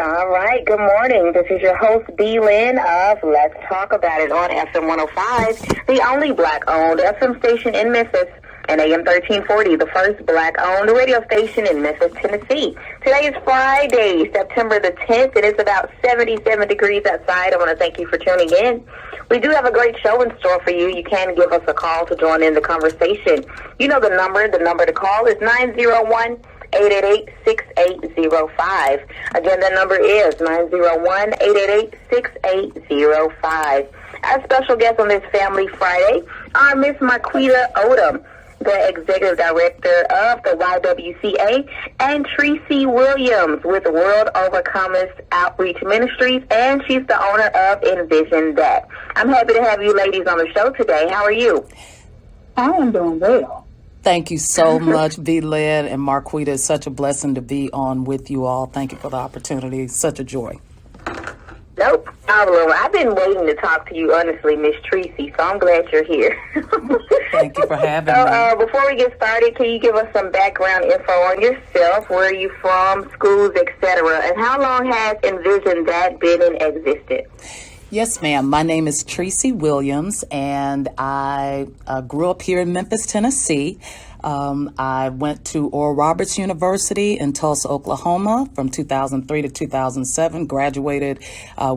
All right, good morning. This is your host, B. Lynn of Let's Talk About It on FM 105, the only black-owned FM station in Memphis, and AM 1340, the first black-owned radio station in Memphis, Tennessee. Today is Friday, September the 10th. It is about 77 degrees outside. I want to thank you for tuning in. We do have a great show in store for you. You can give us a call to join in the conversation. You know the number to call is 901-888-6805. Again, the number is 901-888-6805. Our special guest on this Family Friday are Miss Marquiepta Odom, the Executive Director of the YWCA, and Tracy Williams with World Overcomers Outreach Ministries, and she's the owner of Envision That. I'm happy to have you ladies on the show today. How are you? I am doing well. Thank you so much, V. Lynn and Marquiepta. It's such a blessing to be on with you all. Thank you for the opportunity. Such a joy. No problem. I've been waiting to talk to you, honestly, Miss Tracy, so I'm glad you're here. Thank you for having me. Before we get started, can you give us some background info on yourself, where are you from, schools, etc., and how long has Envision That been in existence? Yes, ma'am. My name is Tracy Williams, and I grew up here in Memphis, Tennessee. I went to Oral Roberts University in Tulsa, Oklahoma from 2003 to 2007, graduated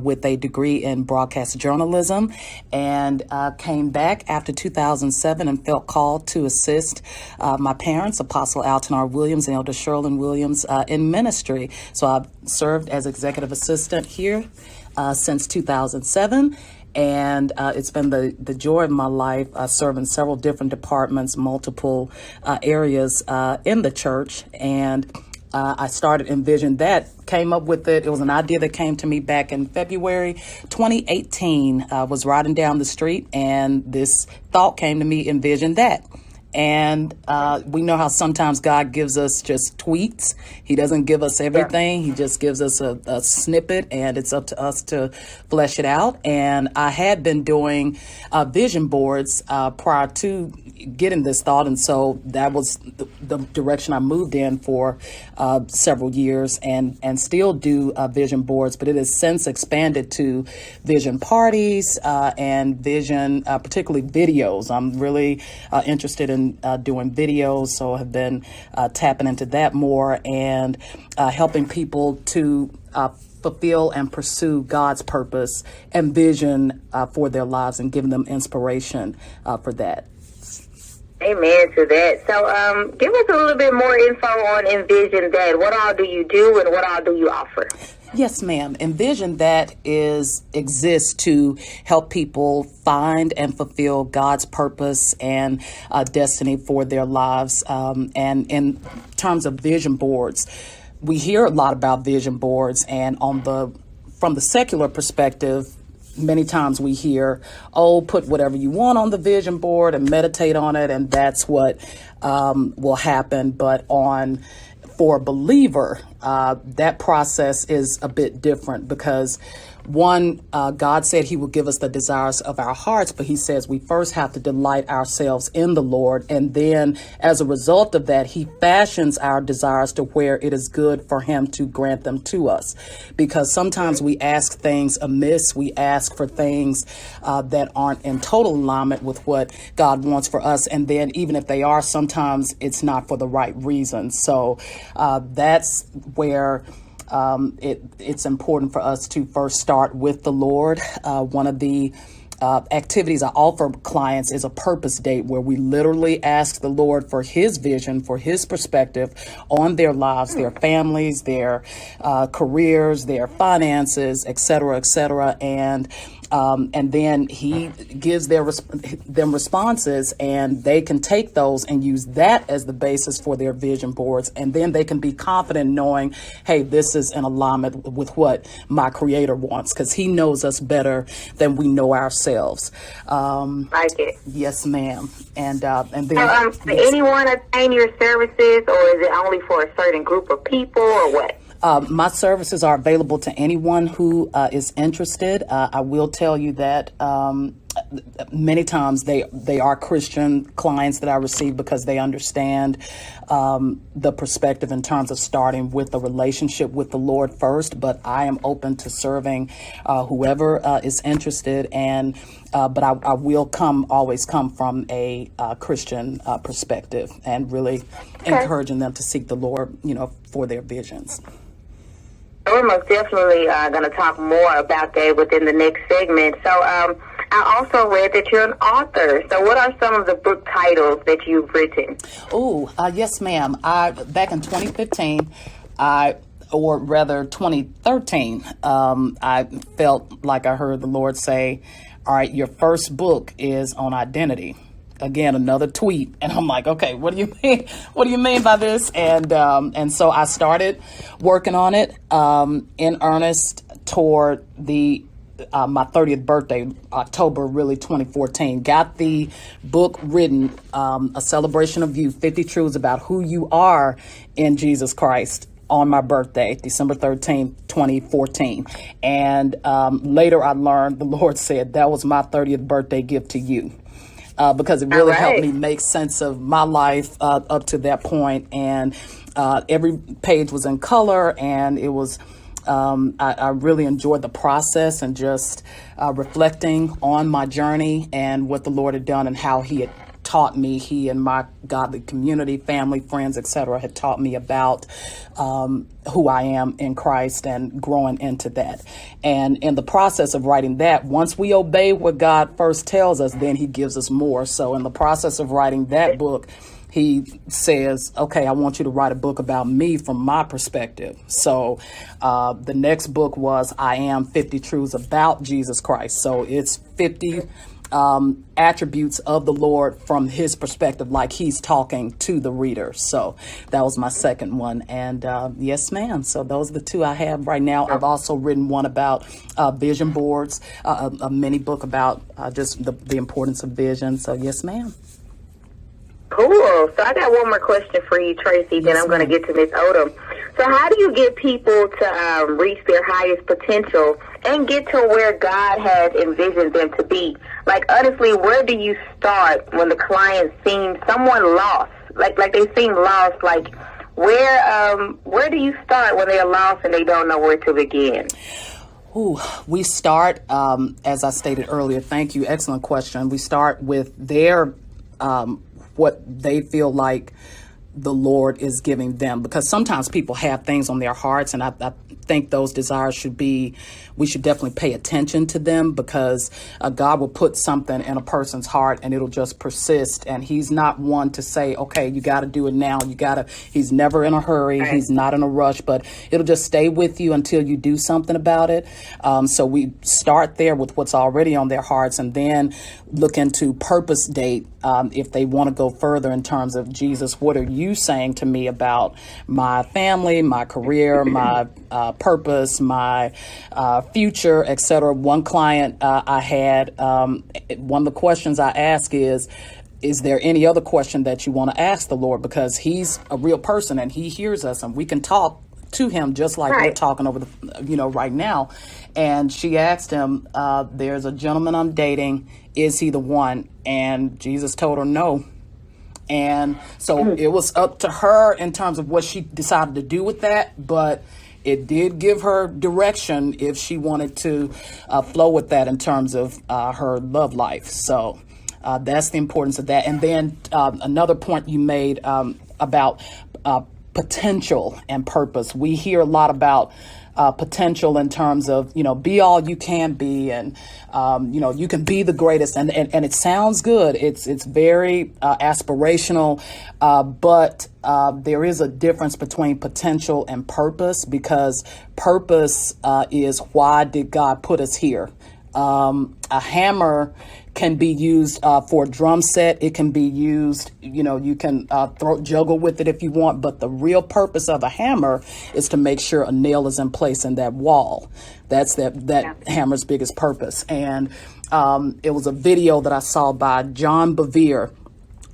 with a degree in broadcast journalism, and came back after 2007 and felt called to assist my parents, Apostle Alton R. Williams and Elder Sherlyn Williams, in ministry. So I've served as executive assistant here since 2007. And it's been the joy of my life, serving several different departments, multiple areas in the church. And I started Envision That, came up with it. It was an idea that came to me back in February 2018. I was riding down the street and this thought came to me, Envision That. And we know how sometimes God gives us just tweets. He doesn't give us everything. He just gives us a snippet, and it's up to us to flesh it out. And I had been doing vision boards prior to getting this thought, and so that was the direction I moved in for several years, and still do vision boards. But it has since expanded to vision parties and vision, particularly videos. I'm really interested in doing videos, so have been tapping into that more and helping people to fulfill and pursue God's purpose and vision for their lives, and giving them inspiration for that. Amen to that. So give us a little bit more info on Envision That. What all do you do and what all do you offer? Yes, ma'am. Envision That exists to help people find and fulfill God's purpose and destiny for their lives. And in terms of vision boards, we hear a lot about vision boards, and from the secular perspective, many times we hear, put whatever you want on the vision board and meditate on it, and that's what will happen. But for a believer, that process is a bit different, because God said he will give us the desires of our hearts, but he says we first have to delight ourselves in the Lord. And then as a result of that, he fashions our desires to where it is good for him to grant them to us. Because sometimes we ask things amiss. We ask for things that aren't in total alignment with what God wants for us. And then even if they are, sometimes it's not for the right reasons. So that's where it's important for us to first start with the Lord. One of the activities I offer clients is a purpose date, where we literally ask the Lord for his vision, for his perspective on their lives, their families, their careers, their finances, et cetera, and then he gives them responses, and they can take those and use that as the basis for their vision boards. And then they can be confident knowing, hey, this is in alignment with what my Creator wants, because he knows us better than we know ourselves. Like it. Yes, ma'am. And then can anyone obtain your services, or is it only for a certain group of people, or what? My services are available to anyone who is interested. I will tell you that many times they are Christian clients that I receive because they understand the perspective in terms of starting with a relationship with the Lord first. But I am open to serving whoever is interested, and but I will always come from a Christian perspective, and really encouraging them to seek the Lord, for their visions. We're most definitely going to talk more about that within the next segment. So I also read that you're an author. So what are some of the book titles that you've written? Yes, ma'am. Back in 2015, or rather 2013, I felt like I heard the Lord say, all right, your first book is on identity. Again, another tweet. And I'm like, okay, what do you mean? What do you mean by this? And so I started working on it in earnest toward my 30th birthday, October, really 2014. Got the book written, A Celebration of You, 50 Truths About Who You Are in Jesus Christ, on my birthday, December 13th, 2014. And later I learned the Lord said that was my 30th birthday gift to you. Because it really helped me make sense of my life up to that point. And every page was in color, and it was, I really enjoyed the process and just reflecting on my journey and what the Lord had done and how he had taught me, he and my godly community, family, friends, etc., had taught me about who I am in Christ and growing into that. And in the process of writing that, once we obey what God first tells us, then he gives us more. So in the process of writing that book, he says, okay, I want you to write a book about me from my perspective. So the next book was I Am 50 Truths About Jesus Christ. So it's 50 attributes of the Lord from his perspective, like he's talking to the reader. So that was my second one. And yes, ma'am. So those are the two I have right now. I've also written one about vision boards, a mini book about just the importance of vision. So yes, ma'am. Cool. So I got one more question for you, Tracy, then I'm going to get to Miss Odom. So how do you get people to reach their highest potential and get to where God has envisioned them to be? Like, honestly, where do you start when the client seems somewhat lost? Like they seem lost. Like, where do you start when they're lost and they don't know where to begin? We start, as I stated earlier, thank you, excellent question. We start with their what they feel like the Lord is giving them, because sometimes people have things on their hearts, and I think those desires we should definitely pay attention to them, because God will put something in a person's heart and it'll just persist. And he's not one to say, okay, you got to do it now. He's never in a hurry. Right. He's not in a rush, but it'll just stay with you until you do something about it. So we start there with what's already on their hearts, and then look into purpose date. If they want to go further in terms of, Jesus, what are you saying to me about my family, my career, my purpose, my future, etc. One client I had, one of the questions I ask is there any other question that you want to ask the Lord? Because he's a real person and he hears us, and we can talk to him just like we're talking over the, right now. And she asked him, there's a gentleman I'm dating. Is he the one? And Jesus told her no. And so it was up to her in terms of what she decided to do with that. But it did give her direction if she wanted to flow with that in terms of her love life. So that's the importance of that. And then another point you made about potential and purpose. We hear a lot about potential in terms of, be all you can be, and, you can be the greatest. And it sounds good. It's very aspirational, but there is a difference between potential and purpose, because purpose is, why did God put us here? A hammer can be used for a drum set. It can be used, you can juggle with it if you want. But the real purpose of a hammer is to make sure a nail is in place in that wall. That's that hammer's biggest purpose. And it was a video that I saw by John Bevere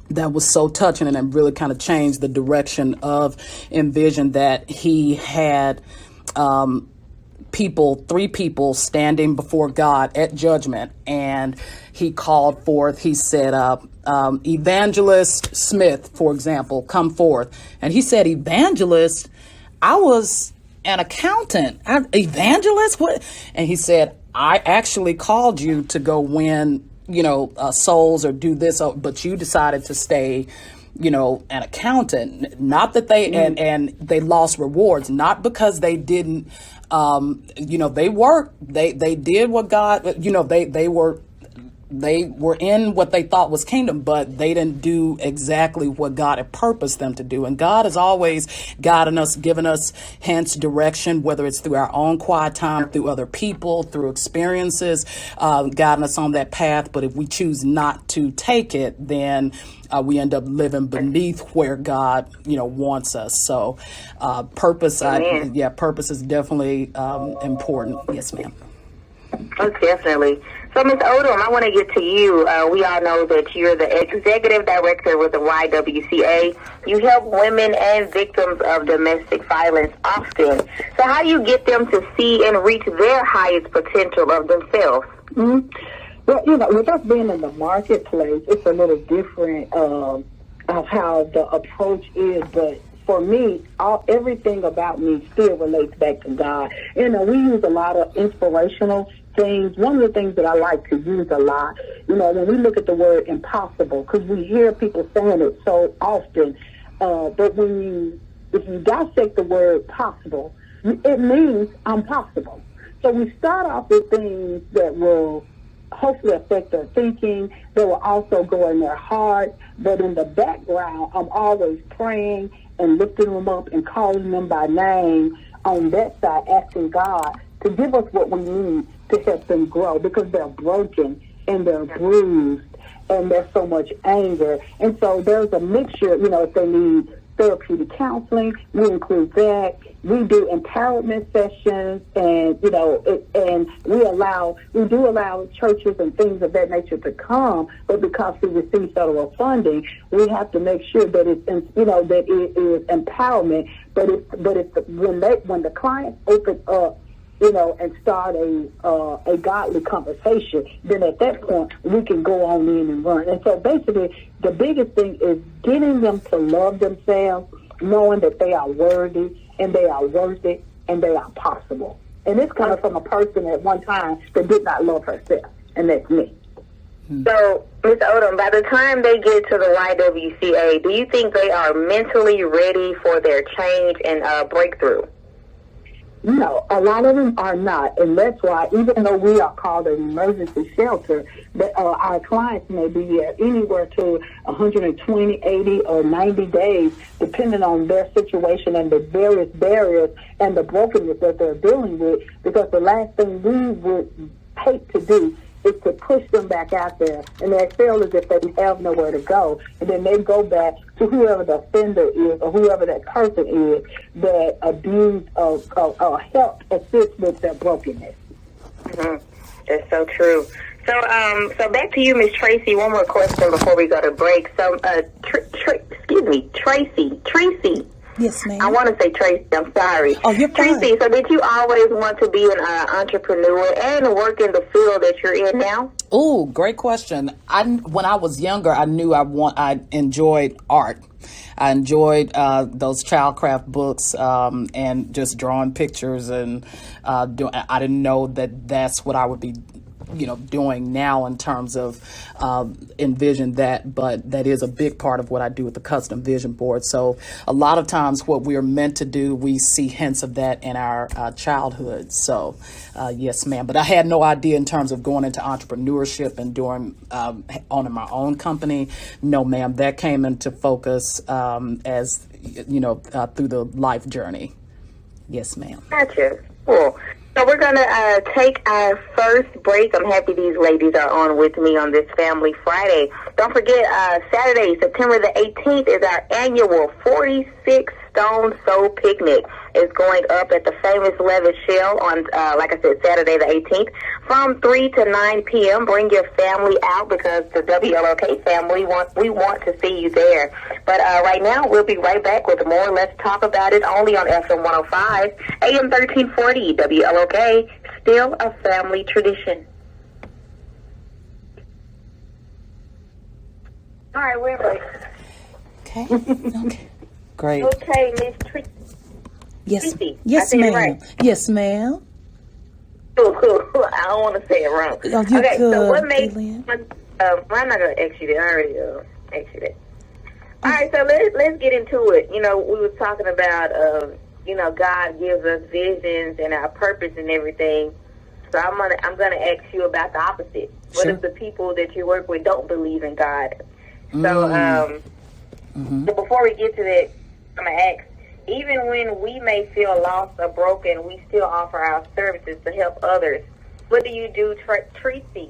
that was so touching, and it really kind of changed the direction of Envision, that he had three people standing before God at judgment, and he called forth, he said, Evangelist Smith, for example, come forth. And he said, evangelist? I was an accountant. Evangelist? What? And he said, I actually called you to go win, souls or do this, but you decided to stay, an accountant. Not that they, and they lost rewards, not because they didn't, they worked, they did what God, they were in what they thought was kingdom, but they didn't do exactly what God had purposed them to do. And God has always guided us, given us hints, direction, whether it's through our own quiet time, through other people, through experiences, guiding us on that path. But if we choose not to take it, then we end up living beneath where God, wants us. So purpose, purpose is definitely important. Yes, ma'am. Oh, definitely. So, Ms. Odom, I want to get to you. We all know that you're the executive director with the YWCA. You help women and victims of domestic violence often. So how do you get them to see and reach their highest potential of themselves? Mm-hmm. Well, with us being in the marketplace, it's a little different of how the approach is, but for me, everything about me still relates back to God. We use a lot of inspirational things. One of the things that I like to use a lot, when we look at the word impossible, because we hear people saying it so often, but if you dissect the word possible, it means I'm possible. So we start off with things that will hopefully affect their thinking. They will also go in their heart, but in the background, I'm always praying and lifting them up and calling them by name on that side, asking God to give us what we need to help them grow, because they're broken and they're bruised and there's so much anger. And so there's a mixture, if they need therapeutic counseling, we include that. We do empowerment sessions, and and we do allow churches and things of that nature to come, but because we receive federal funding, we have to make sure that it's that it is empowerment. But when the clients open up, and start a godly conversation, then at that point we can go on in and run. And so basically the biggest thing is getting them to love themselves, knowing that they are worthy and they are worth it and they are possible. And it's coming from a person at one time that did not love herself, and that's me. So, Ms. Odom, by the time they get to the YWCA, do you think they are mentally ready for their change and breakthrough? No, a lot of them are not, and that's why, even though we are called an emergency shelter, that our clients may be anywhere to 120, 80, or 90 days, depending on their situation and the various barriers and the brokenness that they're dealing with, because the last thing we would hate to do is to push them back out there, and they feel as if they have nowhere to go, and then they go back to whoever the offender is or whoever that person is that abused or helped assist with their brokenness. Mm-hmm. That's so true. So back to you, Miss Tracy. One more question before we go to break. So, Tracy. Yes, ma'am. I want to say Tracy. I'm sorry. Oh, you're fine. Tracy, so did you always want to be an entrepreneur and work in the field that you're in now? Oh, great question. When I was younger, I knew I enjoyed art. I enjoyed those childcraft books and just drawing pictures, and I didn't know that that's what I would be doing now in terms of envision that, but that is a big part of what I do with the custom vision board. So a lot of times what we're meant to do, we see hints of that in our childhood. So yes, ma'am. But I had no idea in terms of going into entrepreneurship and doing owning my own company. No, ma'am. That came into focus as through the life journey. Yes, ma'am. Gotcha. Cool. So we're going to take our first break. I'm happy these ladies are on with me on this Family Friday. Don't forget, Saturday, September the 18th, is our annual 46th Stone Soul Picnic is going up at the famous Levis Shell on, like I said, Saturday the 18th from 3 to 9 p.m. Bring your family out because the WLOK family, we want to see you there. But right now, we'll be right back with more Let's Talk About It only on FM 105, AM 1340, WLOK, still a family tradition. All right, we're ready. Okay. Okay. Great. Okay, Miss Tracy. Yes. Yes, ma'am. Right. Yes, ma'am. Cool. I don't want to say it wrong. Oh, you okay, could, so what made... Lynn. I'm not going to ask you that. I already asked you that. All right, so let's get into it. You know, we were talking about, God gives us visions and our purpose and everything. So I'm gonna ask you about the opposite. What Sure. if the people that you work with don't believe in God? So, so before we get to that, I'm going to ask, even when we may feel lost or broken, we still offer our services to help others. What do you do, Tracy,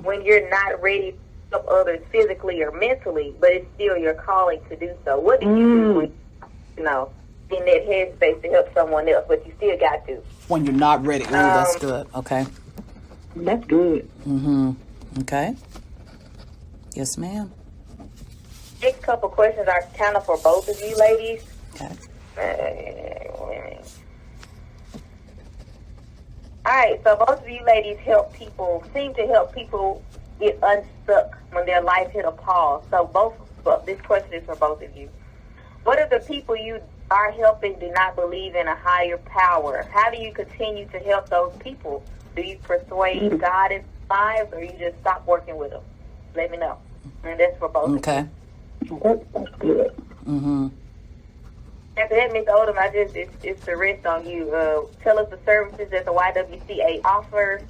when you're not ready to help others physically or mentally, but it's still your calling to do so? What do you do when, in that headspace to help someone else, but you still got to? When you're not ready. Oh, that's good. Okay. That's good. Okay. Yes, ma'am. Next couple questions are kind of for both of you ladies. Okay. All right, so both of you ladies seem to help people get unstuck when their life hit a pause. So this question is for both of you. What if the people you are helping do not believe in a higher power? How do you continue to help those people? Do you persuade God in lives, or you just stop working with them? Let me know. And that's for both Okay. of you. That's good. After that, Ms. Odom, it's the rest on you. Tell us the services that the YWCA offers.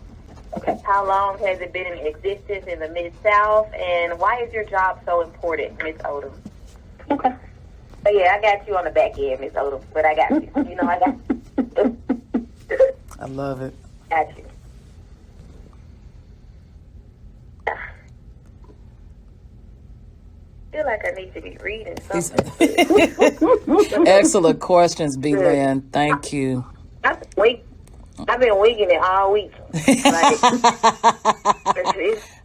Okay. How long has it been in existence in the Mid-South? And why is your job so important, Ms. Odom? Okay. So, yeah, I got you on the back end, Ms. Odom, but I got you. You know I got you. I love it. Got you. I feel like I need to be reading something. Excellent questions, B. Lynn. Thank you. I've been wigging it all week. Like,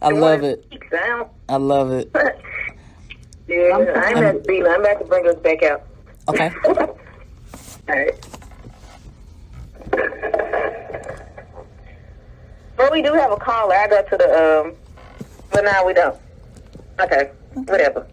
I love it. I love it. Yeah, I'm about to bring us back out. Okay. All right. Well, we do have a caller. I go to the, but now we don't. Okay, whatever.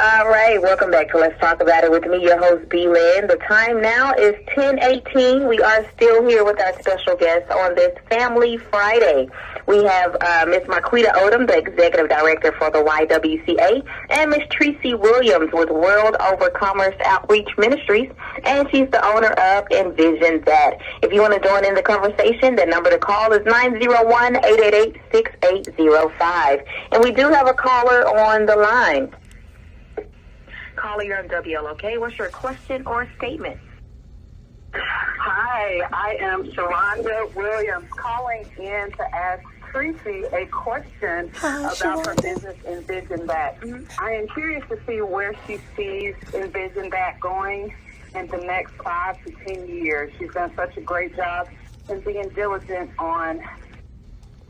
All right, welcome back to Let's Talk About It with me, your host, B. Lynn. The time now is 10:18. We are still here with our special guest on this Family Friday. We have Miss Marquiepta Odom, the Executive Director for the YWCA, and Miss Tracy Williams with World Over Commerce Outreach Ministries, and she's the owner of Envision That. If you want to join in the conversation, the number to call is 901-888-6805. And we do have a caller on the line. Caller, you're on WLOK. What's your question or statement? Hi, I am Sharonda Williams calling in to ask Tracy a question about her business Envision That. I am curious to see where she sees Envision That going in the next 5 to 10 years. She's done such a great job in being diligent on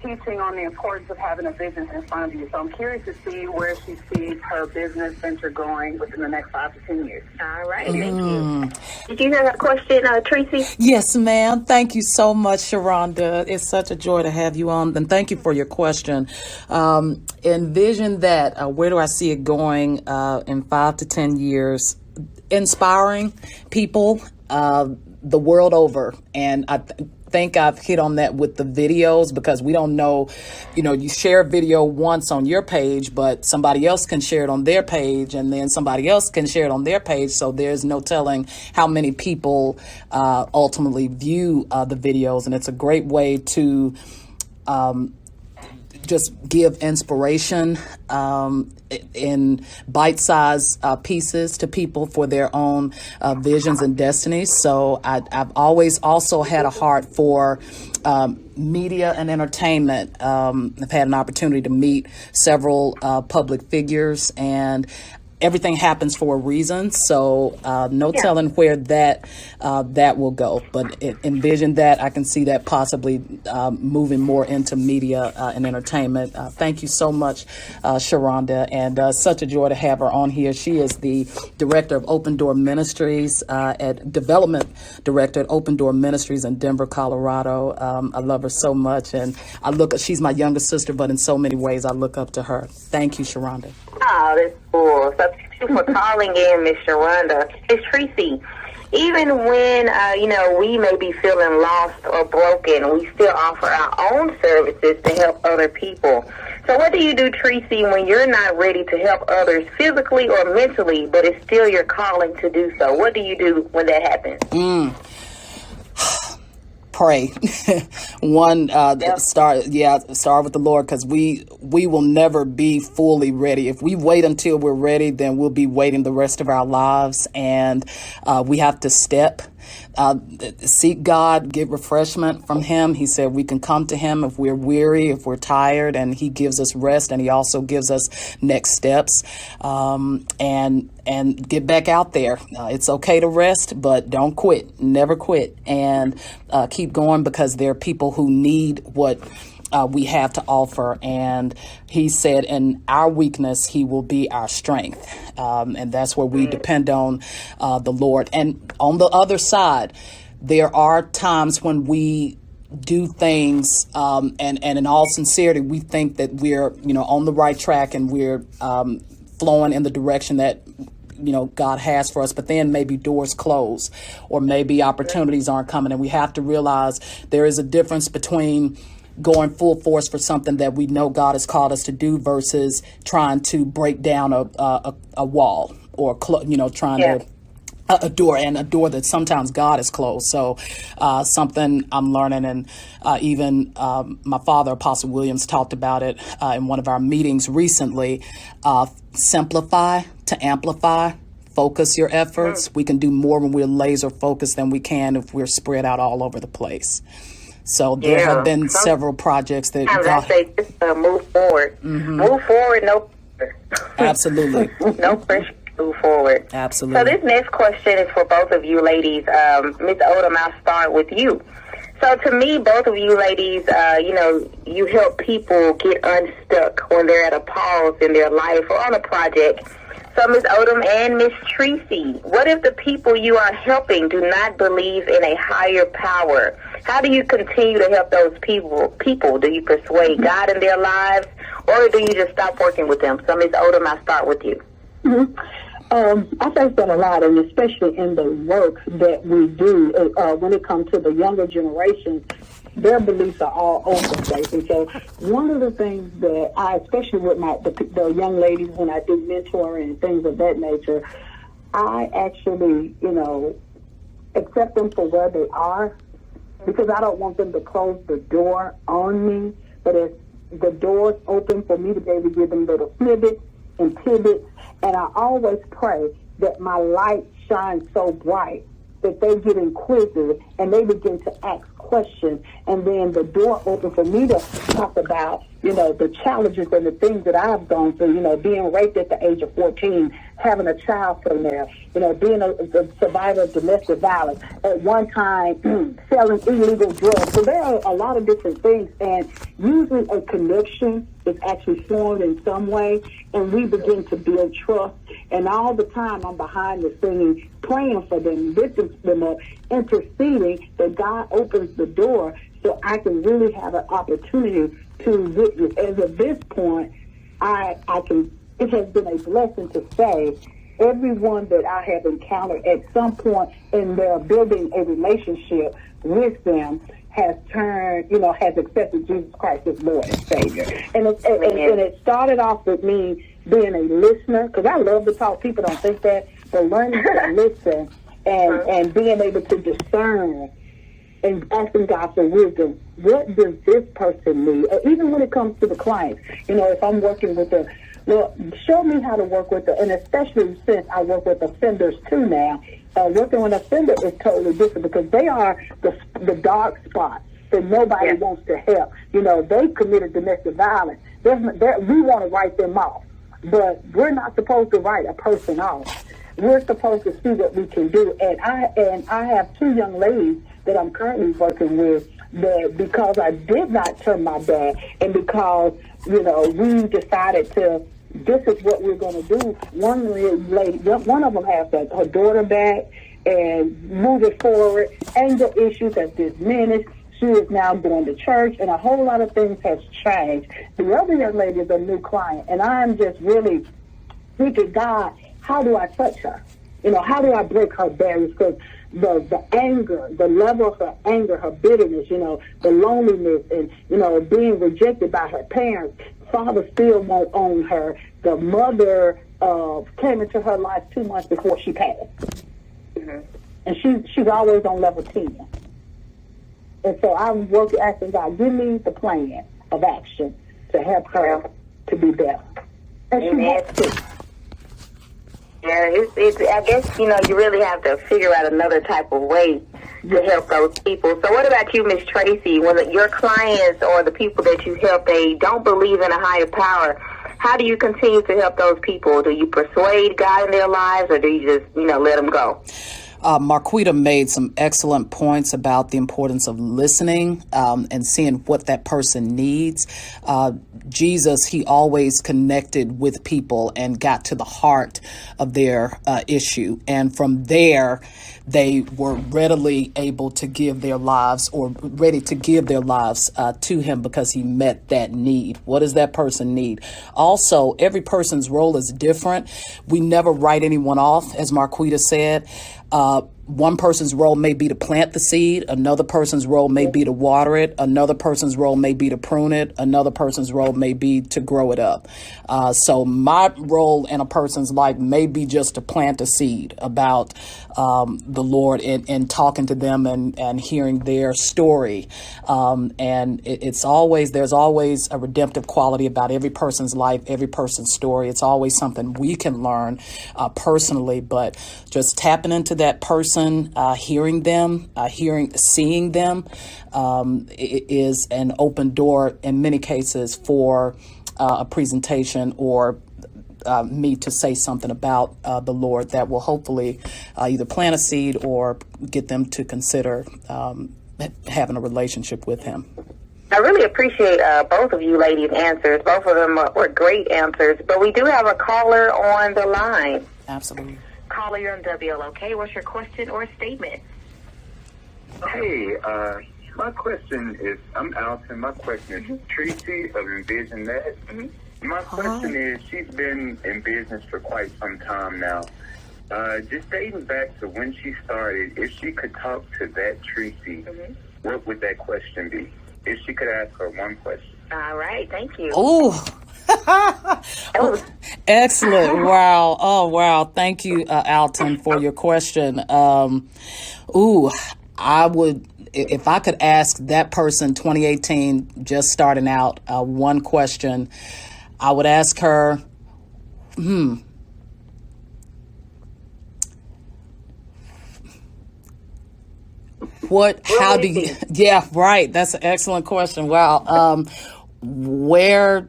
teaching on the importance of having a vision in front of you. So I'm curious to see where she sees her business venture going within the next 5 to 10 years. All right, thank you. Did you have a question, Tracy? Yes, ma'am. Thank you so much, Sharonda. It's such a joy to have you on, and thank you for your question. Envision That. Where do I see it going in 5 to 10 years? Inspiring people the world over, and I think I've hit on that with the videos, because we don't know, you share a video once on your page, but somebody else can share it on their page, and then somebody else can share it on their page. So there's no telling how many people ultimately view the videos. And it's a great way to just give inspiration in bite-sized pieces to people for their own visions and destinies. So I've always also had a heart for media and entertainment. I've had an opportunity to meet several public figures, and everything happens for a reason, so no telling where that will go. But envision that. I can see that possibly moving more into media and entertainment. Thank you so much, Sharonda, and such a joy to have her on here. She is the director of Open Door Ministries, development director at Open Door Ministries in Denver, Colorado. I love her so much, and she's my younger sister, but in so many ways I look up to her. Thank you, Sharonda. Oh, that's cool. So thank you for calling in, Miss Sharonda. Miss Tracy, even when, we may be feeling lost or broken, we still offer our own services to help other people. So what do you do, Tracy, when you're not ready to help others physically or mentally, but it's still your calling to do so? What do you do when that happens? Pray. Start with the Lord, because we will never be fully ready. If we wait until we're ready, then we'll be waiting the rest of our lives, and we have to seek God, get refreshment from Him. He said we can come to Him if we're weary, if we're tired, and He gives us rest, and He also gives us next steps, and get back out there. It's okay to rest, but don't quit. Never quit, and keep going, because there are people who need what we have to offer. And He said, in our weakness, He will be our strength. And that's where we depend on the Lord. And on the other side, there are times when we do things, and in all sincerity, we think that we're, on the right track, and we're flowing in the direction that God has for us, but then maybe doors close, or maybe opportunities aren't coming. And we have to realize there is a difference between going full force for something that we know God has called us to do versus trying to break down a wall, or trying to a door that sometimes God has closed. So something I'm learning, and even my father, Apostle Williams, talked about it in one of our meetings recently. Simplify to amplify. Focus your efforts. We can do more when we're laser focused than we can if we're spread out all over the place. So there have been several projects that I say just move forward. Move forward, no pressure. Absolutely. No pressure. Move forward. Absolutely. So this next question is for both of you ladies. Ms. Odom, I'll start with you. So to me, both of you ladies, you help people get unstuck when they're at a pause in their life or on a project. So Ms. Odom and Ms. Tracy, what if the people you are helping do not believe in a higher power? How do you continue to help those people? Do you persuade God in their lives, or do you just stop working with them? So Ms. Odom, I'll start with you. I think that a lot, and especially in the work that we do, when it comes to the younger generation, their beliefs are all over the place. And so one of the things that I, especially with the young ladies, when I do mentoring and things of that nature, I actually, accept them for where they are, because I don't want them to close the door on me. But if the door's open for me to be able to give them little snippets and tidbits, and I always pray that my light shines so bright that they get inquisitive and they begin to ask questions, and then the door open for me to talk about, the challenges and the things that I've gone through, being raped at the age of 14, having a child from there, being a survivor of domestic violence, at one time selling illegal drugs. So there are a lot of different things, and usually a connection is actually formed in some way, and we begin to build trust. And all the time I'm behind the scenes praying for them, lifting them up, interceding that God opens the door so I can really have an opportunity to witness. As of this point, it has been a blessing to say everyone that I have encountered at some point in their building a relationship with them has has accepted Jesus Christ as Lord and Savior. And it started off with me being a listener, because I love to talk. People don't think that, but learning to listen and being able to discern and asking God for wisdom. What does this person need? Or even when it comes to the clients, if I'm working with them, show me how to work with them. And especially since I work with offenders too now, working with offender is totally different, because they are the dark spots that nobody wants to help. They committed domestic violence. We want to write them off. but we're not supposed to write a person off. We're supposed to see what we can do. And I have two young ladies that I'm currently working with that, because I did not turn my back, and because, we decided to, this is what we're going to do. One of them has her daughter back and moving forward. Anger issues have diminished. She is now going to church, and a whole lot of things has changed. The other young lady is a new client, and I'm just really thinking, God, how do I touch her? How do I break her barriers? Because the anger, the level of her anger, her bitterness, the loneliness, and, being rejected by her parents. Father still won't own her. The mother came into her life 2 months before she passed. Mm-hmm. And she's always on level 10. And so I'm asking God, give me the plan of action to help her to be better. And she wants to. Yeah, I guess, you really have to figure out another type of way to help those people. So what about you, Miss Tracy? When your clients or the people that you help, they don't believe in a higher power, how do you continue to help those people? Do you persuade God in their lives, or do you just, let them go? Marquiepta made some excellent points about the importance of listening and seeing what that person needs. Jesus, he always connected with people and got to the heart of their issue. And from there, they were readily able to give their lives, or ready to give their lives to him, because he met that need. What does that person need? Also, every person's role is different. We never write anyone off, as Marquiepta said. One person's role may be to plant the seed. Another person's role may be to water it. Another person's role may be to prune it. Another person's role may be to grow it up. So my role in a person's life may be just to plant a seed about the Lord, and talking to them and hearing their story. And there's always a redemptive quality about every person's life, every person's story. It's always something we can learn personally, but just tapping into that person, hearing them, seeing them, is an open door in many cases for a presentation or me to say something about the Lord that will hopefully either plant a seed or get them to consider having a relationship with him. I really appreciate both of you ladies' answers. Both of them were great answers, but we do have a caller on the line. Absolutely. Caller, you're on WLOK. What's your question or statement? Hey, my question is, I'm Alton. My question is Tracy of Envision That. My question is, she's been in business for quite some time now. Just dating back to when she started, if she could talk to that Tracy, what would that question be? If she could ask her one question. All right, thank you. Oh, excellent. Wow. Oh, wow. Thank you, Alton, for your question. I would, if I could ask that person, 2018, just starting out, one question, I would ask her, what that's an excellent question. Wow. What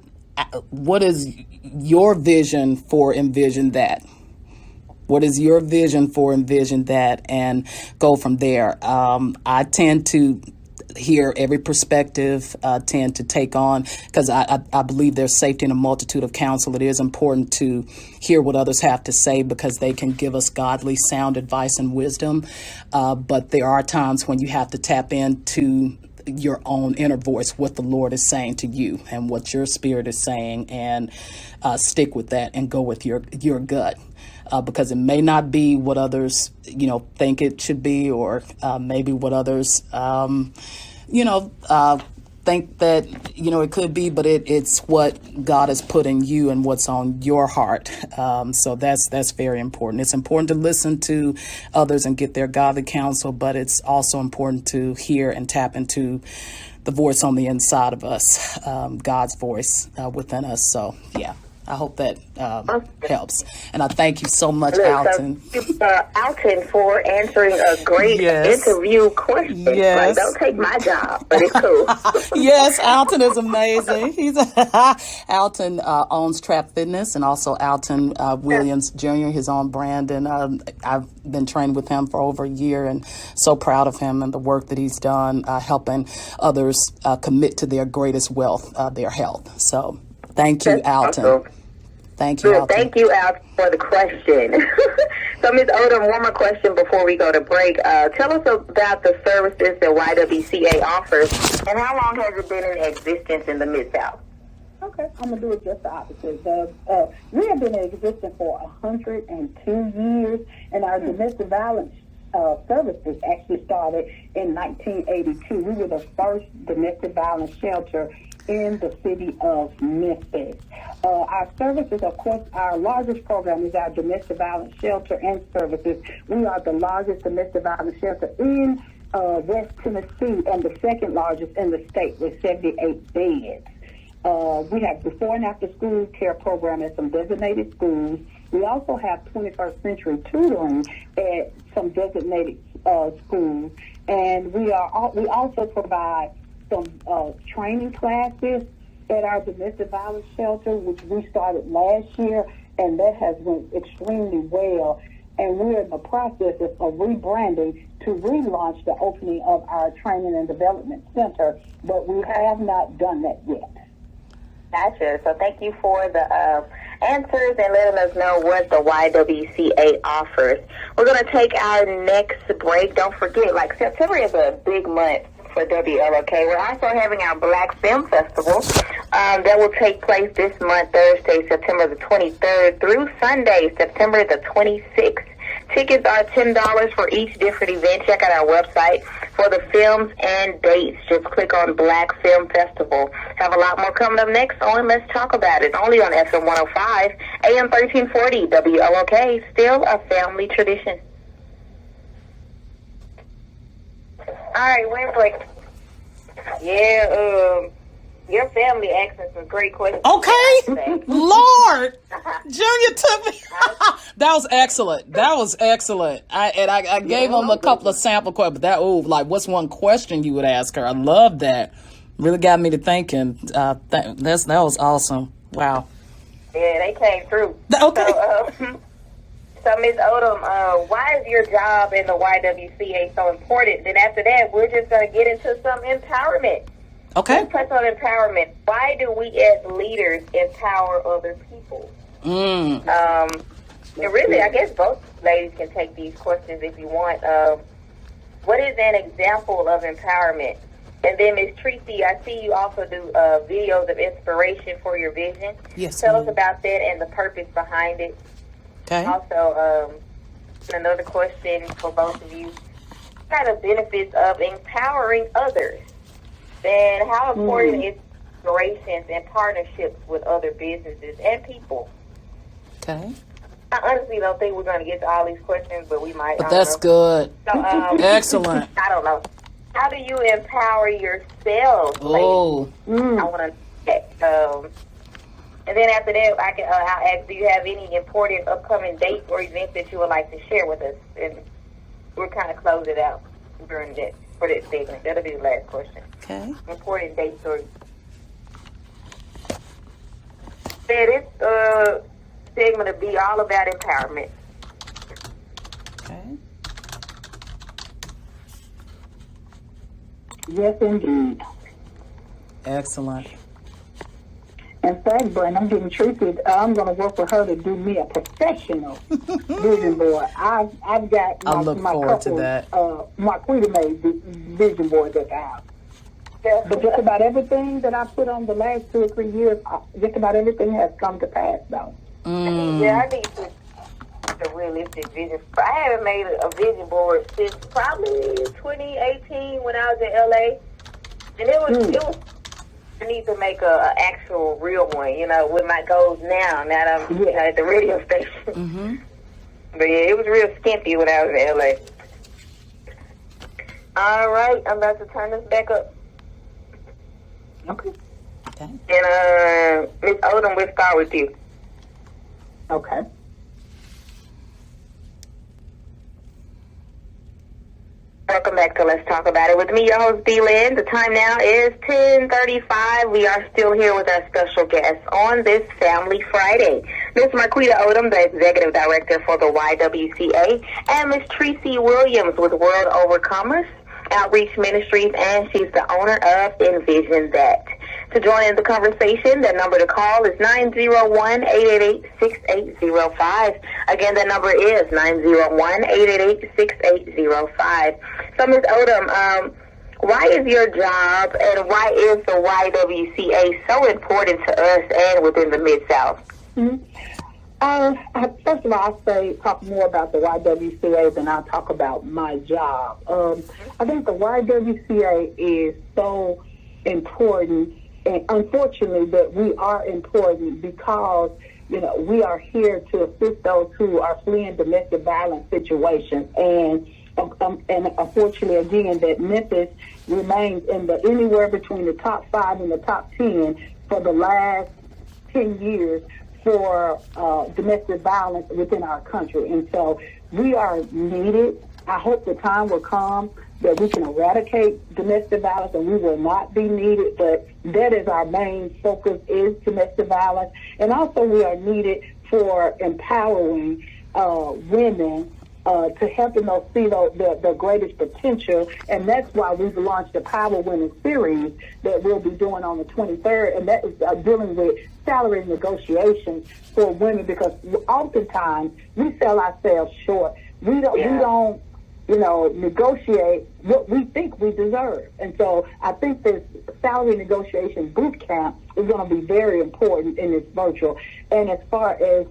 is your vision for Envision That? What is your vision for Envision That? And go from there. I tend to hear every perspective, tend to take on, because I believe there's safety in a multitude of counsel. It is important to hear what others have to say, because they can give us godly, sound advice and wisdom. But there are times when you have to tap into your own inner voice, what the Lord is saying to you and what your spirit is saying, and stick with that and go with your gut. Because it may not be what others, think it should be, or maybe what others, think that, it could be, but it's what God has put in you and what's on your heart. So that's very important. It's important to listen to others and get their godly counsel, but it's also important to hear and tap into the voice on the inside of us, God's voice within us. So, yeah, I hope that helps. And I thank you so much, Look, Alton. So, Alton, for answering a great interview question. Yes. Like, don't take my job, but it's cool. Yes, Alton is amazing. Alton owns Trap Fitness, and also Alton Williams Jr., his own brand. And I've been trained with him for over a year, and so proud of him and the work that he's done helping others commit to their greatest wealth, their health. So thank you, Alton. Awesome. Thank you, Alton. Thank you, Alton, for the question. So, Ms. Odom, one more question before we go to break. Tell us about the services that YWCA offers, and how long has it been in existence in the Mid-South? Okay, I'm going to do it just the opposite. We have been in existence for 102 years, and our domestic violence services actually started in 1982. We were the first domestic violence shelter in the city of Memphis. Our services, of course, our largest program is our domestic violence shelter and services. We are the largest domestic violence shelter in West Tennessee and the second largest in the state with 78 beds. We have before and after school care program at some designated schools. We also have 21st century tutoring at some designated schools, and we also provide some training classes at our domestic violence shelter, which we started last year, and that has went extremely well. And we're in the process of rebranding to relaunch the opening of our training and development center, but we have not done that yet. Gotcha. So thank you for the answers and letting us know what the YWCA offers. We're going to take our next break. Don't forget, like, September is a big month for WLOK. We're also having our Black Film Festival that will take place this month, Thursday, September the 23rd through Sunday, September the 26th. Tickets are $10 for each different event. Check out our website for the films and dates. Just click on Black Film Festival. Have a lot more coming up next on Let's Talk About It, only on FM 105, AM 1340, WLOK, still a family tradition. All right, we're break. Yeah, your family asking some great questions. Okay, Lord, Junior took me. That was excellent. I gave him a couple of sample questions, but what's one question you would ask her? I love that. Really got me to thinking. That was awesome. Wow. Yeah, they came through. Okay. So, Ms. Odom, why is your job in the YWCA so important? Then after that, we're just going to get into some empowerment. Okay. Let's touch on empowerment. Why do we as leaders empower other people? And really, I guess both ladies can take these questions if you want. What is an example of empowerment? And then, Ms. Tracy, I see you also do videos of inspiration for your vision. Yes. Tell us about that and the purpose behind it. Okay. Also, another question for both of you. What are the benefits of empowering others? And how important is collaborations and partnerships with other businesses and people? Okay. I honestly don't think we're going to get to all these questions, but we might. But that's good. So, excellent. I don't know. How do you empower yourselves? Oh. I want to. And then after that, I'll ask, do you have any important upcoming dates or events that you would like to share with us? And we'll kind of close it out during that for that segment. That'll be the last question. Okay. Important dates or. This segment will be all about empowerment. Okay. Yes, indeed. Excellent. In fact, Brent, I'm giving Tracy. I'm going to work with her to do me a professional vision board. I've got I look forward to that. Marquiepta made vision board at the house. But just about everything that I put on the last 2 or 3 years, just about everything has come to pass, though. Yeah, I need to a realistic vision. I haven't made a vision board since probably 2018 when I was in LA, and it was. I need to make a actual real one, with my goals now that I'm at the radio station. Mm-hmm. But yeah, it was real skimpy when I was in LA. All right, I'm about to turn this back up. Okay. And Ms. Odom, we'll start with you. Okay. Welcome back to Let's Talk About It with me, your host, B. Lynn. The time now is 10:35. We are still here with our special guest on this Family Friday. Miss Marquiepta Odom, the Executive Director for the YWCA, and Miss Tracy Williams with World Overcomers Outreach Ministries, and she's the owner of Envision That. To join in the conversation, the number to call is 901-888-6805. Again, the number is 901-888-6805. So, Ms. Odom, why is your job and why is the YWCA so important to us and within the Mid-South? Mm-hmm. First of all, I'll talk more about the YWCA than I'll talk about my job. I think the YWCA is so important, and unfortunately that we are important because, we are here to assist those who are fleeing domestic violence situations. And unfortunately, again, that Memphis remains in anywhere between the top 5 and the top 10 for the last 10 years for domestic violence within our country. And so we are needed. I hope the time will come that we can eradicate domestic violence and we will not be needed, but that is our main focus, is domestic violence. And also we are needed for empowering women to help them see the greatest potential, and that's why we've launched the Power Women series that we'll be doing on the 23rd, and that is dealing with salary negotiations for women, because oftentimes we sell ourselves short. We don't negotiate what we think we deserve. And so I think this salary negotiation boot camp is going to be very important in this virtual. And as far as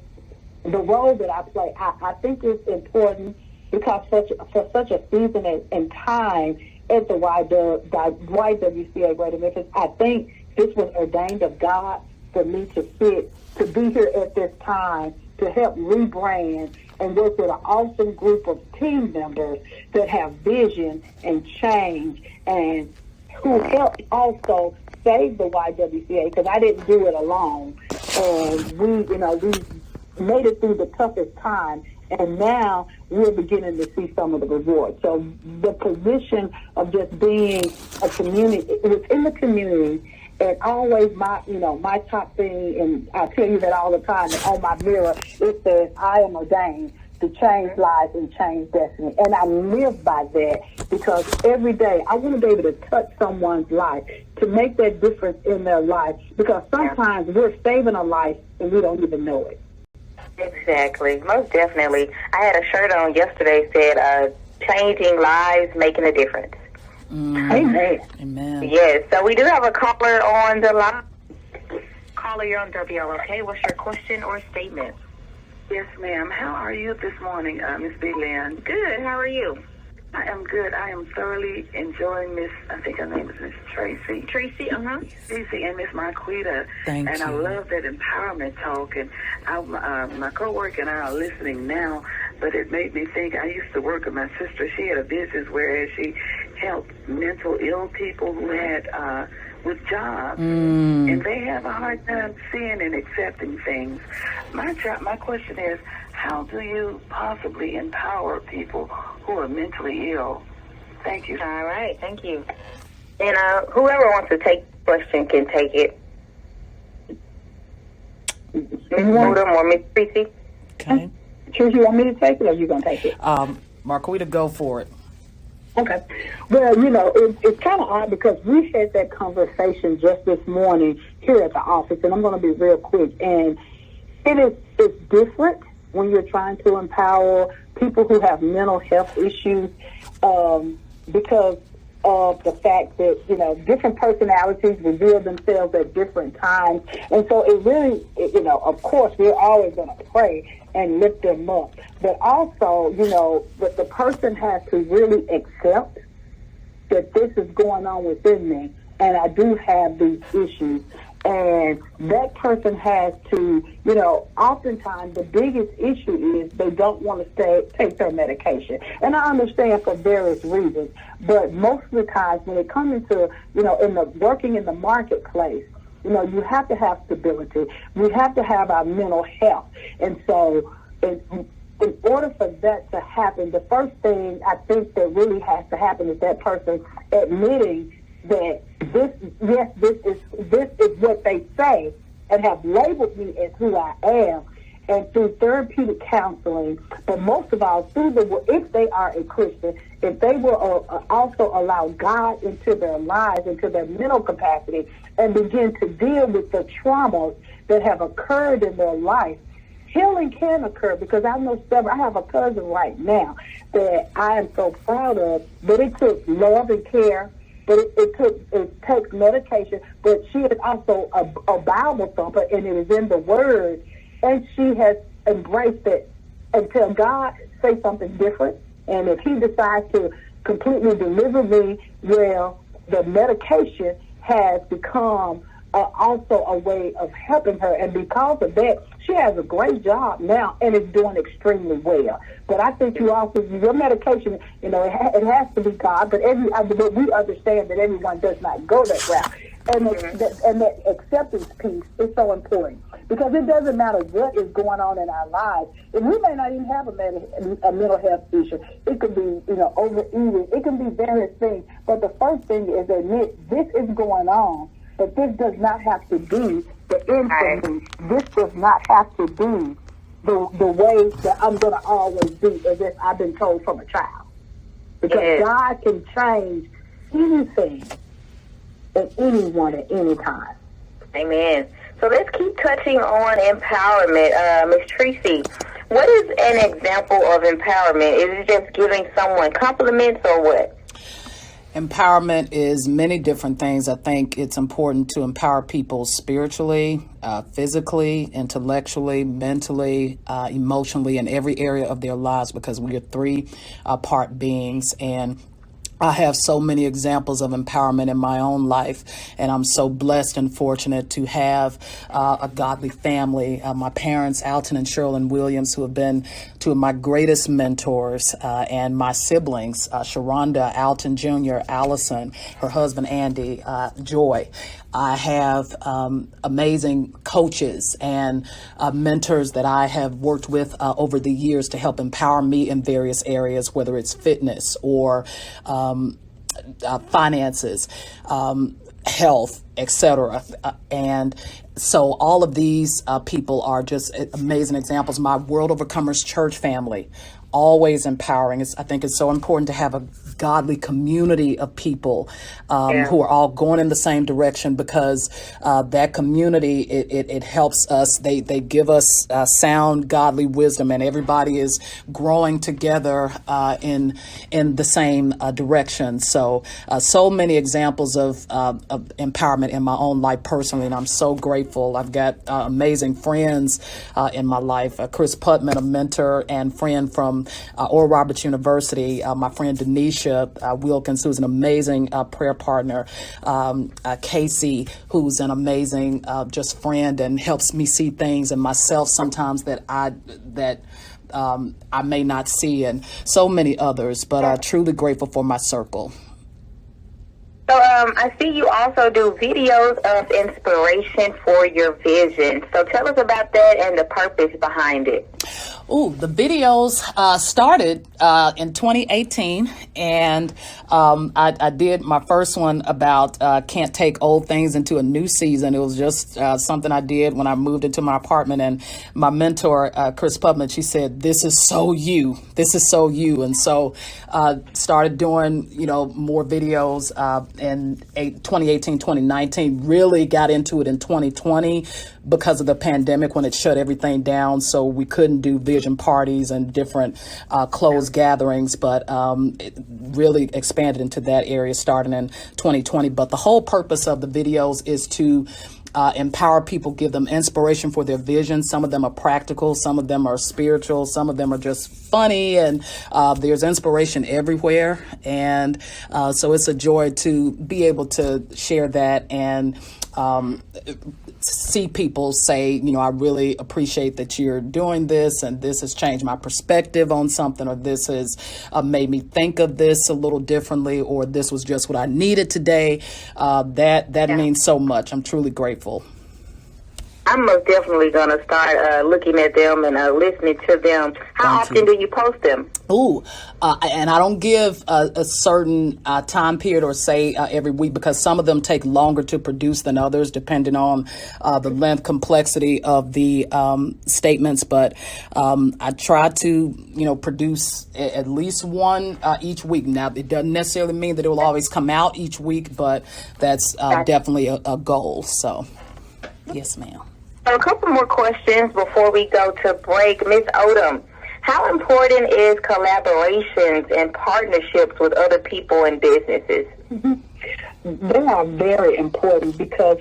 the role that I play, I think it's important because for such a season and time at the YWCA Greater Memphis, I think this was ordained of God for me to be here at this time to help rebrand and work with an awesome group of team members that have vision and change and who help also save the YWCA, because I didn't do it alone. And we made it through the toughest time, and now we're beginning to see some of the rewards. So the position of just being a community, within the community, and always my top thing, and I tell you that all the time, and on my mirror, it says, I am ordained to change lives and change destiny. And I live by that because every day I want to be able to touch someone's life, to make that difference in their life, because sometimes we're saving a life and we don't even know it. Exactly. Most definitely. I had a shirt on yesterday said, changing lives, making a difference. Amen. Amen. Yes. So we do have a caller on the line. Caller, you're on WLOK. What's your question or statement? Yes, ma'am. How are you this morning, Miss B. Lynn? Good. How are you? I am good. I am thoroughly enjoying I think her name is Miss Tracy. Tracy, Tracy and Miss Marquiepta. Thank and you. I love that empowerment talk. And my coworker and I are listening now, but it made me think, I used to work with my sister. She had a business where she helped mental ill people who had with jobs, and they have a hard time seeing and accepting things. My question is, how do you possibly empower people who are mentally ill? Thank you. All right, thank you. And whoever wants to take the question can take it. Ms. Odom or Ms. Tracy? Okay. Choose, you want me to take it or you going to take it? Marquiepta, go for it. Okay. Well, it's kind of odd because we had that conversation just this morning here at the office, and I'm going to be real quick. And it's different when you're trying to empower people who have mental health issues because of the fact that, different personalities reveal themselves at different times. And so it really, of course, we're always going to pray and lift them up. But also, but the person has to really accept that this is going on within me, and I do have these issues. And that person has to, oftentimes the biggest issue is they don't want to take their medication. And I understand for various reasons, but most of the times when it comes into, working in the marketplace, You know, you have to have stability. We have to have our mental health. And so in order for that to happen, the first thing I think that really has to happen is that person admitting that this is what they say and have labeled me as who I am. And through therapeutic counseling, but most of all, if they are a Christian, if they will also allow God into their lives, into their mental capacity, and begin to deal with the traumas that have occurred in their life, healing can occur. Because I know I have a cousin right now that I am so proud of, but it took love and care, but it takes medication, but she is also a Bible thumper, and it is in the Word. And she has embraced it until God say something different. And if he decides to completely deliver me, well, the medication has become also a way of helping her. And because of that, she has a great job now and is doing extremely well. But I think you also, your medication, you know, it has to be God, but we understand that everyone does not go that route. And that acceptance piece is so important. Because it doesn't matter what is going on in our lives. And we may not even have a mental health issue. It could be, you know, overeating. It can be various things. But the first thing is admit this is going on, but this does not have to be the end for me. This does not have to be the way that I'm going to always be as if I've been told from a child. Because God can change anything and anyone at any time. Amen. So let's keep touching on empowerment. Ms. Tracy, what is an example of empowerment? Is it just giving someone compliments or what? Empowerment is many different things. I think it's important to empower people spiritually, physically, intellectually, mentally, emotionally, in every area of their lives, because we are three-part beings. And I have so many examples of empowerment in my own life, and I'm so blessed and fortunate to have a godly family. My parents, Alton and Sherilyn Williams, who have been two of my greatest mentors, and my siblings, Sharonda, Alton Jr., Allison, her husband, Andy, Joy. I have amazing coaches and mentors that I have worked with over the years to help empower me in various areas, whether it's fitness or finances, health, etc. And so all of these people are just amazing examples. My World Overcomers Church family, always empowering. I think it's so important to have a godly community of people who are all going in the same direction, because that community, it helps us. They give us sound godly wisdom, and everybody is growing together in the same direction. So many examples of empowerment in my own life personally, and I'm so grateful. I've got amazing friends in my life. Chris Putman, a mentor and friend from Oral Roberts University, my friend Denisha Wilkins, who's an amazing prayer partner, Casey, who's an amazing just friend and helps me see things in myself sometimes that I may not see, and so many others, but I'm truly grateful for my circle. So I see you also do videos of inspiration for your vision. So tell us about that and the purpose behind it. Oh, the videos started in 2018, and I did my first one about can't take old things into a new season. It was just something I did when I moved into my apartment, and my mentor, Chris Putman, she said, this is so you. This is so you. And so started doing, more videos in 2018, 2019, really got into it in 2020 because of the pandemic when it shut everything down. So we couldn't do vision parties and different closed gatherings, but it really expanded into that area starting in 2020. But the whole purpose of the videos is to empower people, give them inspiration for their vision. Some of them are practical, some of them are spiritual, some of them are just funny, and there's inspiration everywhere. And so it's a joy to be able to share that and see people say, you know, I really appreciate that you're doing this, and this has changed my perspective on something, or this has made me think of this a little differently, or this was just what I needed today. That means so much. I'm truly grateful. I'm most definitely going to start looking at them and listening to them. How often do you post them? And I don't give a certain time period or say every week, because some of them take longer to produce than others, depending on the length, complexity of the statements. But I try to, you know, produce at least one each week. Now, it doesn't necessarily mean that it will always come out each week, but that's definitely a goal. So, yes, ma'am. So a couple more questions before we go to break. Ms. Odom, how important is collaborations and partnerships with other people and businesses? They are very important, because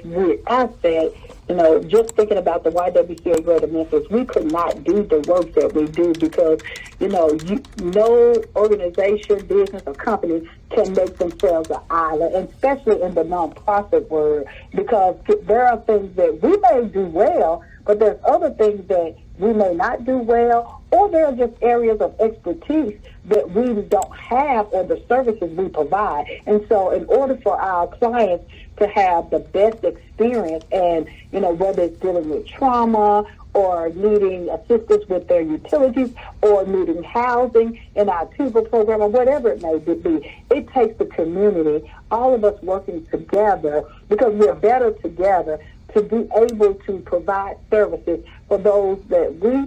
I said, you know, just thinking about the YWCA Greater Memphis, we could not do the work that we do because, you know, no organization, business, or company can make themselves an island, and especially in the nonprofit world, because there are things that we may do well, but there's other things that we may not do well, or there are just areas of expertise that we don't have, or the services we provide. And so in order for our clients to have the best experience, and, you know, whether it's dealing with trauma or needing assistance with their utilities or needing housing in our TUBA program or whatever it may be, it takes the community, all of us working together, because we're better together, to be able to provide services for those that we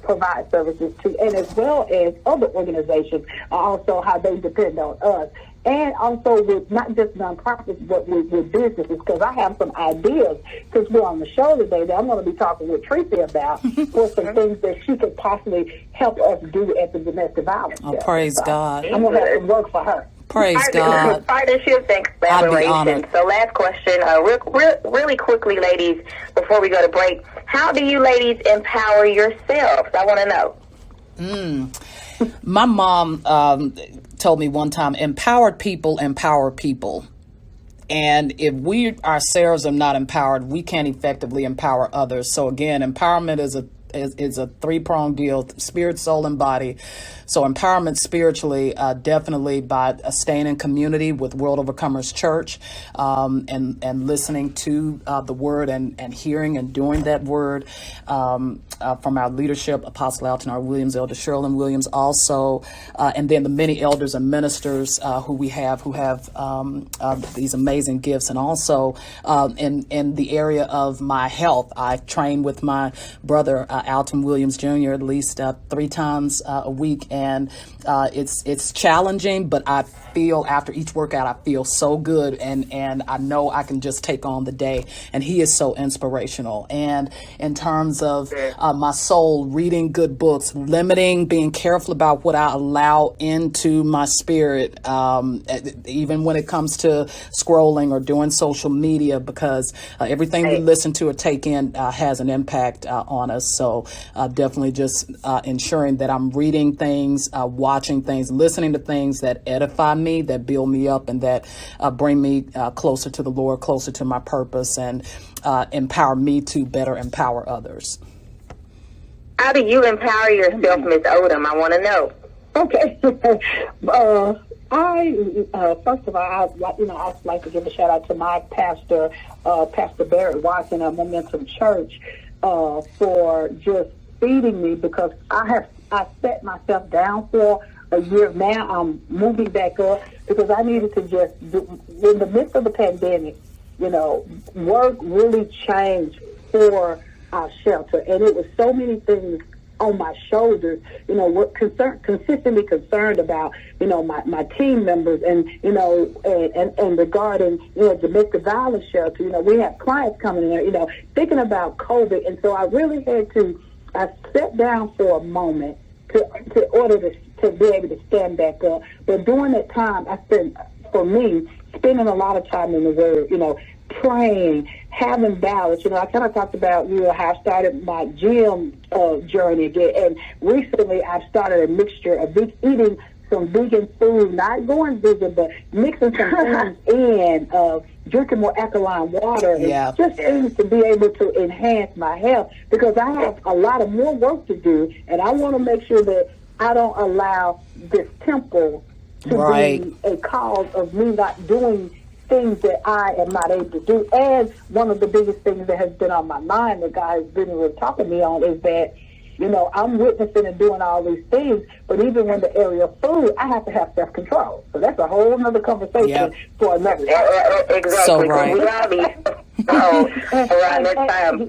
provide services to, and as well as other organizations, also how they depend on us. And also with not just nonprofits, but with businesses, because I have some ideas, because we're on the show today, that I'm going to be talking with Tracy about for some things that she could possibly help us do at the domestic violence. Oh, praise God. I'm going to have some work for her. Praise God. Partnerships and collaboration. So last question, really quickly, ladies, before we go to break. How do you ladies empower yourselves? I want to know. My mom told me one time, empowered people empower people. And if we ourselves are not empowered, we can't effectively empower others. So again, empowerment is a three-pronged deal: spirit, soul, and body. So empowerment spiritually, definitely by staying in community with World Overcomers Church, and listening to the word and hearing and doing that word from our leadership, Apostle Alton R. Williams, Elder Sherlyn Williams, also, and then the many elders and ministers who have these amazing gifts. And also in the area of my health, I've trained with my brother Alton Williams Jr. at least 3 times a week. And it's challenging, but I feel after each workout, I feel so good, and I know I can just take on the day. And he is so inspirational. And in terms of my soul, reading good books, being careful about what I allow into my spirit, even when it comes to scrolling or doing social media, because everything we listen to or take in has an impact on us. So definitely just ensuring that I'm reading things, watching things, listening to things that edify me, that build me up, and that bring me closer to the Lord, closer to my purpose, and empower me to better empower others. How do you empower yourself, Ms. Odom? I want to know. Okay. First of all, I'd like to give a shout out to my pastor, Pastor Barrett Watson of Momentum Church, for just feeding me, because I set myself down for a year. Now I'm moving back up because I needed to just in the midst of the pandemic, work really changed for our shelter, and it was so many things on my shoulders, consistently concerned about, my team members, and regarding, domestic violence shelter. We have clients coming in there, thinking about COVID. And so I sat down for a moment to order to be able to stand back up. But during that time, spending a lot of time in the Word, praying, having balance. I kind of talked about, how I started my gym journey again. And recently I've started a mixture of eating some vegan food, not going vegan, but mixing some things in, drinking more alkaline water, and just things to be able to enhance my health, because I have a lot of more work to do, and I want to make sure that I don't allow this temple to be a cause of me not doing things that I am not able to do. And one of the biggest things that has been on my mind that God has been really talking to me on is that, you know, I'm witnessing and doing all these things, but even when the area of food, I have to have self-control. So that's a whole other conversation for another time. Exactly. So right. Around this time.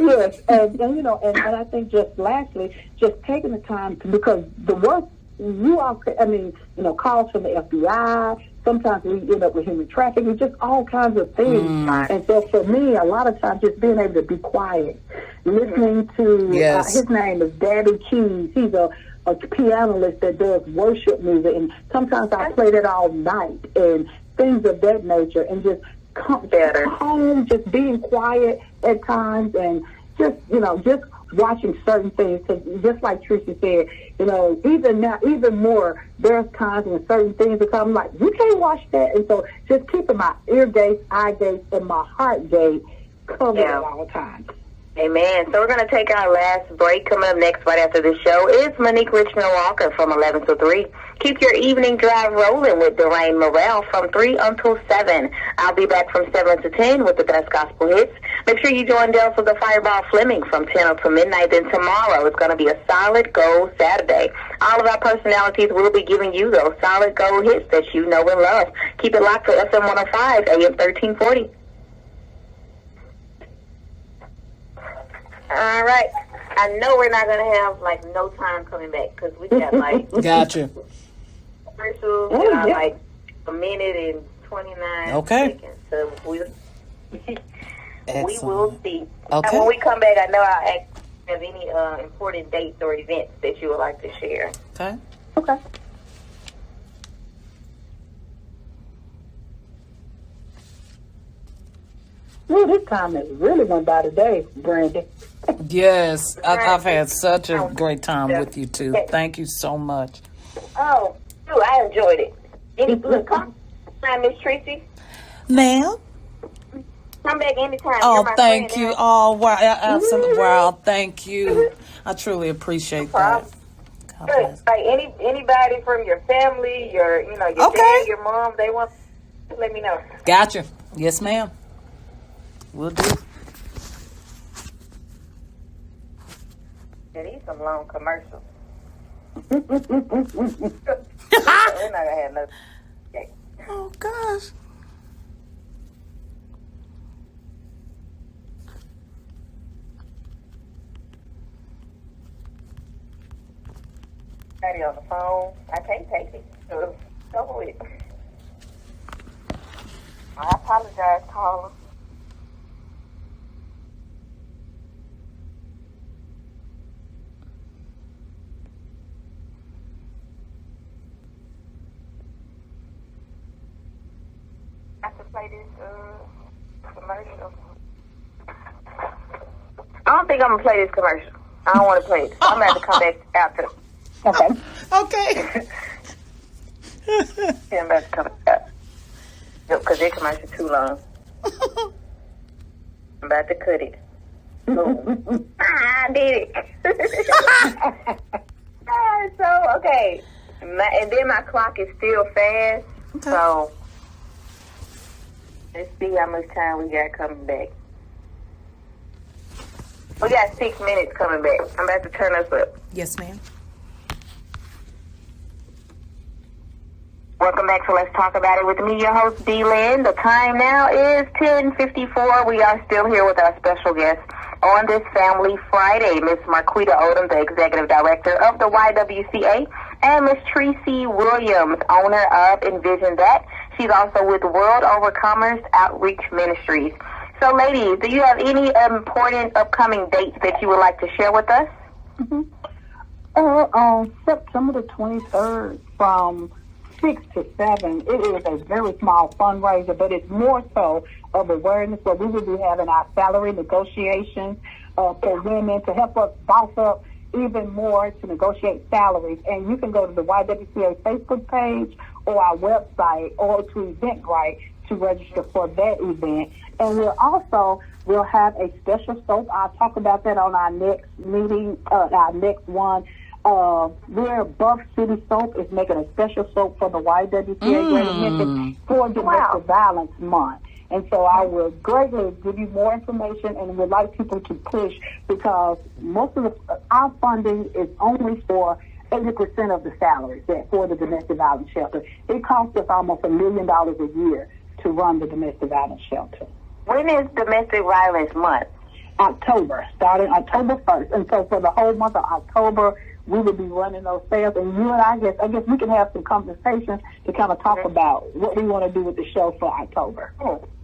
Yes, and you know, and I think just lastly, just taking the time to, because the work you all, I mean, you know, calls from the FBI. Sometimes we end up with human trafficking, just all kinds of things. And so for me, a lot of times just being able to be quiet, listening to, his name is Daddy Keys. He's a pianist that does worship music, and sometimes I play that all night and things of that nature, and just come home, just being quiet at times, and just, you know, just watching certain things, because just like Tracy said, you know, even now, even more, there's times when certain things are coming, like, you can't watch that. And so just keeping my ear gates, eye gates, and my heart gate covered at all times. Amen. So we're going to take our last break. Coming up next right after the show is Monique Richmond Walker from 11 to 3. Keep your evening drive rolling with Dwayne Morrell from 3 until 7. I'll be back from 7 to 10 with the best gospel hits. Make sure you join Del for the Fireball Fleming from 10 until midnight. Then tomorrow it's going to be a solid gold Saturday. All of our personalities will be giving you those solid gold hits that you know and love. Keep it locked for FM 105, AM 1340. All right. I know we're not going to have, like, no time coming back, because we got, like... Gotcha. Commercials that are, like, a minute and 29 seconds. So we will see. Okay. And when we come back, I know I'll ask if there's any important dates or events that you would like to share. Okay. Okay. Well, this time has really went by today, Brandy. Yes, I've had such a great time with you, too. Thank you so much. Oh, I enjoyed it. Look, come on, Miss Tracy. Ma'am? Come back anytime. Oh, thank you. Oh, wow. Absolutely. Wow, thank you. I truly appreciate that. Good. Like anybody from your family, your dad, your mom, they want to let me know. Gotcha. Yes, ma'am. Will do. Yeah, these some long commercials. We're not gonna have no. Okay. Oh gosh. Daddy on the phone. I can't take it. So go with it. I apologize, caller. I have to play this commercial. I don't think I'm gonna play this commercial. I don't want to play it. So I'm gonna have to come back after. Okay. Okay. Yeah, I'm about to come back. Because their commercial too long. I'm about to cut it. Boom. I did it. So, okay. And then my clock is still fast. Okay. So, let's see how much time we got coming back. We got 6 minutes coming back. I'm about to turn us up. Yes, ma'am. Welcome back to Let's Talk About It with me, your host, D. Lynn. The time now is 10:54. We are still here with our special guest on this Family Friday, Miss Marquiepta Odom, the Executive Director of the YWCA, and Miss Tracy Williams, owner of Envision That. She's also with World Overcomers Outreach Ministries. So, ladies, do you have any important upcoming dates that you would like to share with us? On September the 23rd from 6 to 7, it is a very small fundraiser, but it's more so of awareness where we will be having our salary negotiations for women to help us boss up even more to negotiate salaries. And you can go to the YWCA Facebook page or our website or to Eventbrite to register for that event. And we'll have a special soap. I'll talk about that on our next meeting, our next one. Where Buff City Soap is making a special soap for the YWCA Greater Memphis for Domestic Violence Month. And so I will greatly give you more information and would like people to push, because most of our funding is only for 80% of the salaries for the domestic violence shelter. It costs us almost $1 million a year to run the domestic violence shelter. When is Domestic Violence Month? October, starting October 1st. And so for the whole month of October, we will be running those sales. And you and I guess we can have some conversations to kind of talk about what we want to do with the show for October.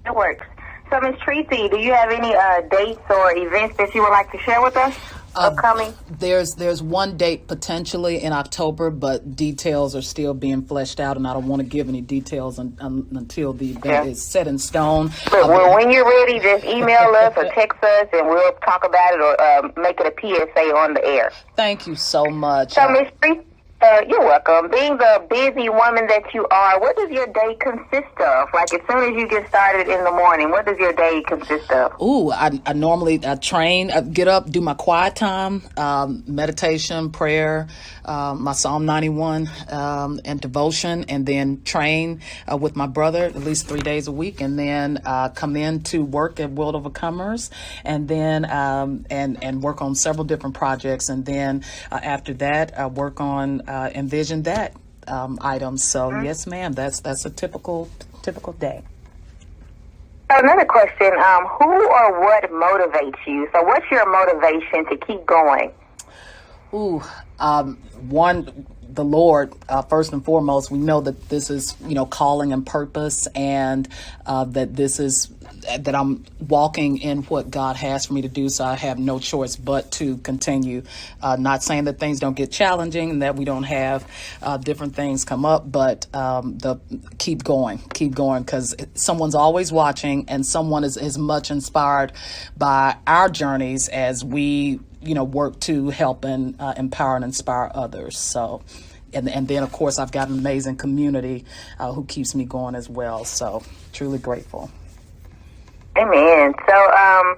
It works. So, Ms. Tracy, do you have any dates or events that you would like to share with us upcoming? There's one date potentially in October, but details are still being fleshed out, and I don't want to give any details until the event is set in stone. Well, when you're ready, just email us or text us, and we'll talk about it or make it a PSA on the air. Thank you so much. So, Ms. Tracy, you're welcome. Being the busy woman that you are, what does your day consist of? Like, as soon as you get started in the morning, what does your day consist of? I normally train, get up, do my quiet time, meditation, prayer, my Psalm 91 and devotion, and then train with my brother at least 3 days a week, and then come in to work at World Overcomers, and then and work on several different projects, and then after that work on Envision That items. So yes, ma'am, that's a typical day. Another question, who or what motivates you? So what's your motivation to keep going? One, the Lord, first and foremost. We know that this is, calling and purpose, and that I'm walking in what God has for me to do. So I have no choice but to continue. Not saying that things don't get challenging and that we don't have different things come up, but keep going, because someone's always watching, and someone is as much inspired by our journeys as we work to help and empower and inspire others. So, and then of course I've got an amazing community who keeps me going as well. So truly grateful. Amen. So,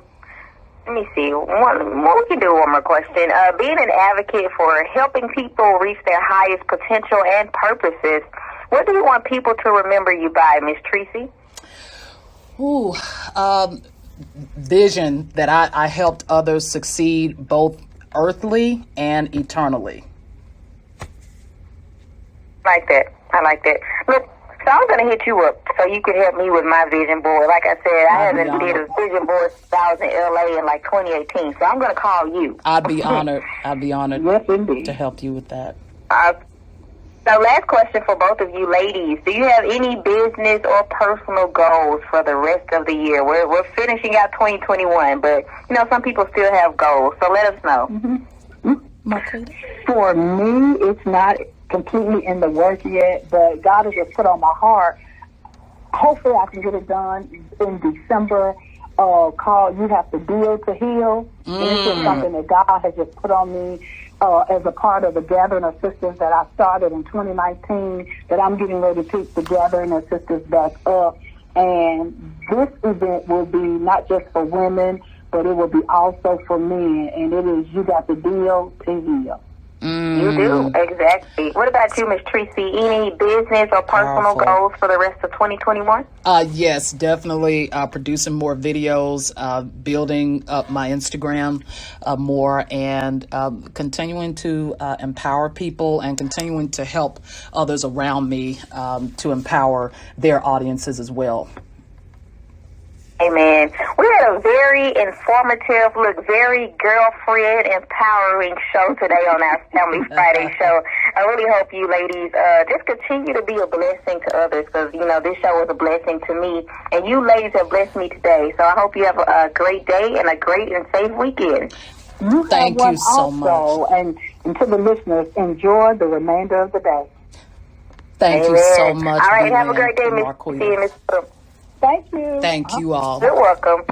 let me see. We can do one more question. Being an advocate for helping people reach their highest potential and purposes, what do you want people to remember you by, Miss Tracy? Vision that I helped others succeed both earthly and eternally. I like that. Look, so I'm going to hit you up so you can help me with my vision board. Like I said, I haven't did a vision board since I was in LA in like 2018, so I'm going to call you. I'd be honored. Yes, indeed, to help you with that. So last question for both of you ladies. Do you have any business or personal goals for the rest of the year? We're finishing out 2021, but, some people still have goals, so let us know. For me, it's not completely in the work yet, but God has just put on my heart. Hopefully I can get it done in December, called You Have to Build to Heal. And it's just something that God has just put on me as a part of the Gathering of Sisters that I started in 2019, that I'm getting ready to pick the Gathering of Sisters back up. And this event will be not just for women, but it will be also for men. And it is You Got to Build to Heal. You do, exactly. What about you, Ms. Tracy? Any business or personal goals for the rest of 2021? Yes, definitely producing more videos, building up my Instagram more, and continuing to empower people and continuing to help others around me to empower their audiences as well. Amen. We had a very informative, very girlfriend empowering show today on our Family Friday show. I really hope you ladies just continue to be a blessing to others, because, this show was a blessing to me, and you ladies have blessed me today. So I hope you have a great day and a great and safe weekend. Thank you so much. And to the listeners, enjoy the remainder of the day. Thank you so much. All right, have a great day, Miss. Thank you. Thank you all. You're welcome.